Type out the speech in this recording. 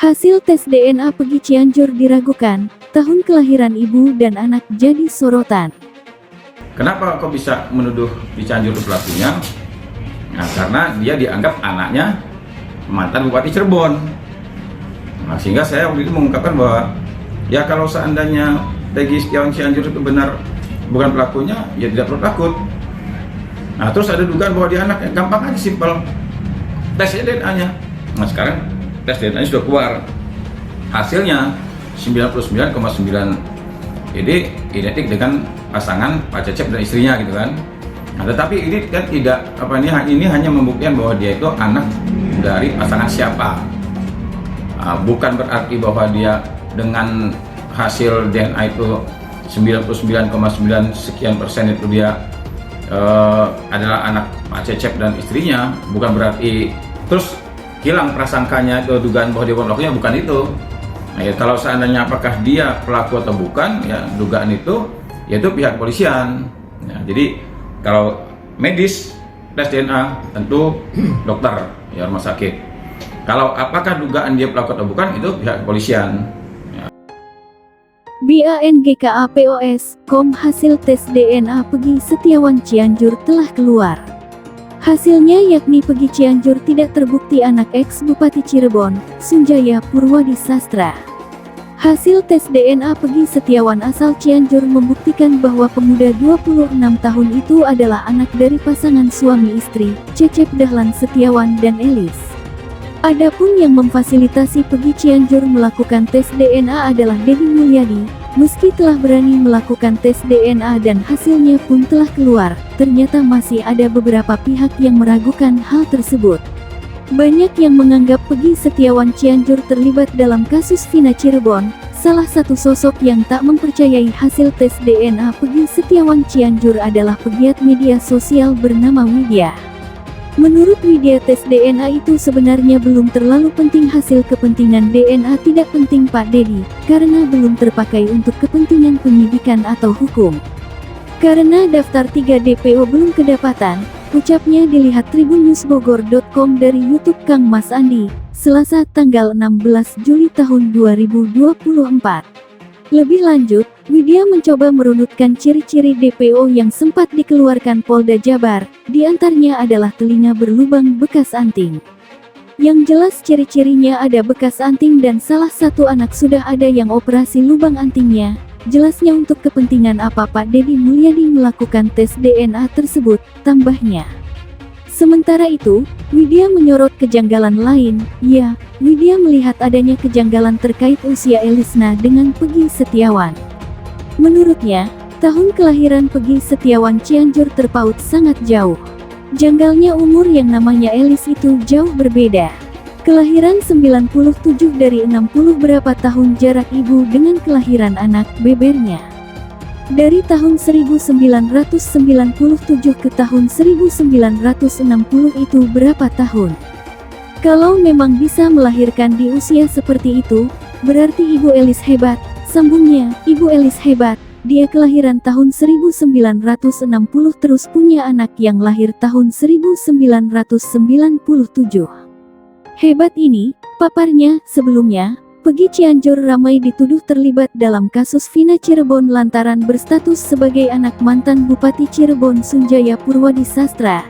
Hasil tes DNA Peggy Cianjur diragukan, tahun kelahiran ibu dan anak jadi sorotan. Kenapa kok bisa menuduh di Cianjur itu pelakunya? Nah, karena dia dianggap anaknya mantan Bupati Cirebon. Nah, sehingga saya waktu itu mengungkapkan bahwa ya kalau seandainya Peggy Setiawan Cianjur itu benar bukan pelakunya, ya tidak perlu takut. Nah, terus ada dugaan bahwa dia anaknya, gampang aja, simpel, tes DNA-nya. Nah, sekarang tes DNA-nya sudah keluar, hasilnya 99,9, jadi identik dengan pasangan Pak Cecep dan istrinya gitu kan. Nah, tetapi ini kan tidak ini hanya membuktikan bahwa dia itu anak dari pasangan siapa. Bukan berarti bahwa dia dengan hasil DNA itu 99,9 sekian persen itu dia adalah anak Pak Cecep dan istrinya. Bukan berarti terus hilang prasangkanya itu, dugaan bahwa dia pelakunya, bukan itu. Nah, ya, kalau seandainya apakah dia pelaku atau bukan, ya dugaan itu yaitu pihak kepolisian. Ya, jadi kalau medis tes DNA tentu dokter, ya rumah sakit. Kalau apakah dugaan dia pelaku atau bukan, itu pihak kepolisian. BANGKAPOS.com hasil tes DNA Peggy Setiawan Cianjur telah keluar. Hasilnya yakni Peggy Cianjur tidak terbukti anak ex-Bupati Cirebon, Sunjaya Purwadi Sastra. Hasil tes DNA Peggy Setiawan asal Cianjur membuktikan bahwa pemuda 26 tahun itu adalah anak dari pasangan suami istri, Cecep Dahlan Setiawan dan Elis. Adapun yang memfasilitasi Peggy Cianjur melakukan tes DNA adalah Dedi Mulyadi. Meski telah berani melakukan tes DNA dan hasilnya pun telah keluar, ternyata masih ada beberapa pihak yang meragukan hal tersebut. Banyak yang menganggap Peggy Setiawan Cianjur terlibat dalam kasus Vina Cirebon. Salah satu sosok yang tak mempercayai hasil tes DNA Peggy Setiawan Cianjur adalah pegiat media sosial bernama Widya. Menurut Widya, tes DNA itu sebenarnya belum terlalu penting. Hasil kepentingan DNA tidak penting Pak Dedi, karena belum terpakai untuk kepentingan penyidikan atau hukum. Karena daftar 3 DPO belum kedapatan, ucapnya dilihat tribunnews.bogor.com dari YouTube Kang Mas Andi, Selasa tanggal 16 Juli tahun 2024. Lebih lanjut, Widya mencoba merunutkan ciri-ciri DPO yang sempat dikeluarkan Polda Jabar, diantaranya adalah telinga berlubang bekas anting. Yang jelas ciri-cirinya ada bekas anting dan salah satu anak sudah ada yang operasi lubang antingnya. Jelasnya untuk kepentingan apa Pak Dedi Mulyadi melakukan tes DNA tersebut, tambahnya. Sementara itu, Widya menyorot kejanggalan lain. Ya, Widya melihat adanya kejanggalan terkait usia Elisna dengan Peggy Setiawan. Menurutnya, tahun kelahiran Peggy Setiawan Cianjur terpaut sangat jauh. Janggalnya umur yang namanya Elis itu jauh berbeda. Kelahiran 97 dari 60 berapa tahun jarak ibu dengan kelahiran anak bebernya. Dari tahun 1997 ke tahun 1960 itu berapa tahun? Kalau memang bisa melahirkan di usia seperti itu, berarti Ibu Elis hebat, sambungnya. Ibu Elis hebat, dia kelahiran tahun 1960 terus punya anak yang lahir tahun 1997. Hebat ini, paparnya. Sebelumnya, Peggy Cianjur ramai dituduh terlibat dalam kasus Vina Cirebon lantaran berstatus sebagai anak mantan Bupati Cirebon Sunjaya Purwadi Sastra.